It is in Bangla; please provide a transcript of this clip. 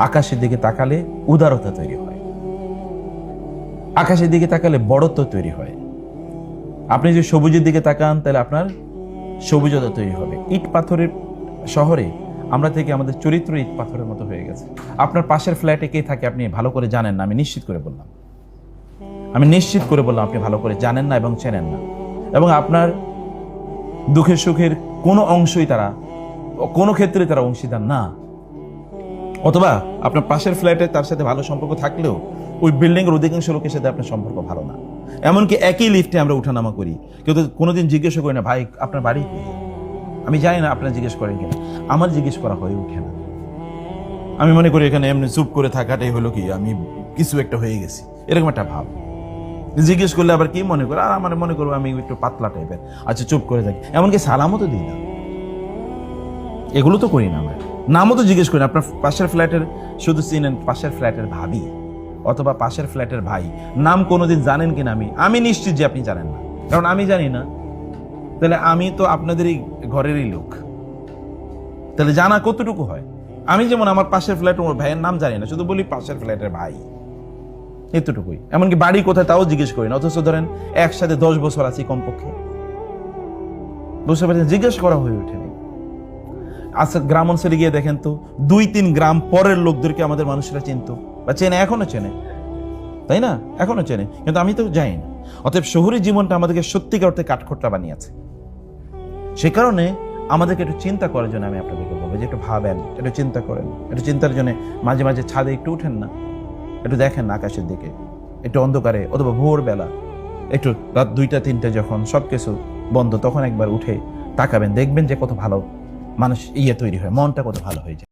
আকাশের দিকে তাকালে উদারতা তৈরি হয়, আকাশের দিকে তাকালে বড়ত্ব তৈরি হয়। আপনি যদি সবুজের দিকে তাকান তাহলে আপনার সবুজতা তৈরি হবে। ইট পাথরের শহরে আমরা থেকে আমাদের চরিত্র ইট পাথরের মতো হয়ে গেছে। আপনার পাশের ফ্ল্যাটে কে থাকে আপনি ভালো করে জানেন না, আমি নিশ্চিত করে বললাম, আপনি ভালো করে জানেন না এবং চেনেন না। এবং আপনার দুঃখের সুখের কোনো অংশই তারা, কোনো ক্ষেত্রে তারা অংশীদার না। অথবা আপনার পাশের ফ্ল্যাটে তার সাথে ভালো সম্পর্ক থাকলেও ওই বিল্ডিং এর অধিকাংশ লোকের সাথে আপনার সম্পর্ক ভালো না। এমনকি একই লিফটে আমরা উঠানামা করি, কিন্তু কোনোদিন জিজ্ঞেস করি না ভাই আপনার বাড়ি কি, আমি জানি না আপনার জিজ্ঞেস করেন কিনা, আমার জিজ্ঞেস করা হয়ে ওঠে না। আমি মনে করি এখানে এমনি চুপ করে থাকাটাই হলো কি আমি কিছু একটা হয়ে গেছি, এরকম একটা ভাব। জিজ্ঞেস করলে আবার কি মনে করে, আর আমার মনে করবো আমি একটু পাতলা টাইপের, আচ্ছা চুপ করে থাকি। এমনকি সালামও তো দিই না, এগুলো তো করি না আমরা। নামও তো জিজ্ঞেস করি না। আপনার পাশের ফ্ল্যাটের শুধু চিনেন পাশের ফ্ল্যাটের ভাবি অথবা পাশের ফ্ল্যাটের ভাই, নাম কোনোদিন জানেন কিনা আমি নিশ্চিত যে আপনি জানেন না, কারণ আমি জানি না। তাহলে আমি তো আপনাদেরই ঘরেরই লোক, তাহলে জানা কতটুকু হয়? আমি যেমন আমার পাশের ফ্ল্যাট ওর ভাইয়ের নাম জানি না, শুধু বলি পাশের ফ্ল্যাটের ভাই, এতটুকুই। এমনকি বাড়ি কোথায় তাও জিজ্ঞেস করি না, অথচ ধরেন একসাথে 10 বছর আছি কমপক্ষে, বুঝতে পারছেন, জিজ্ঞেস করা হয়ে ওঠেনি। আচ্ছা গ্রাম অঞ্চলে গিয়ে দেখেন তো 2-3 গ্রাম পরের লোকদেরকে আমাদের মানুষরা চিনত বা চেনে, এখনো চেনে, তাই না? এখনো চেনে, কিন্তু আমি তো যাই না। অতএব শহুরে জীবনটা আমাদেরকে সত্যিকার অর্থে কাঠখোট্টা বানিয়েছে। সে কারণে আমাদেরকে একটু চিন্তা করার জন্য আমি আপনাদেরকে বলবো যে একটু ভাবেন, একটু চিন্তা করেন। একটু চিন্তার জন্য মাঝে মাঝে ছাদে একটু উঠেন না, একটু দেখেন না আকাশের দিকে, একটু অন্ধকারে অথবা ভোরবেলা, একটু রাত 2টা-3টা যখন সবকিছু বন্ধ তখন একবার উঠে তাকাবেন, দেখবেন যে কত ভালো মানুষ তৈরি হয়, মনটা কত ভালো হয়ে যায়।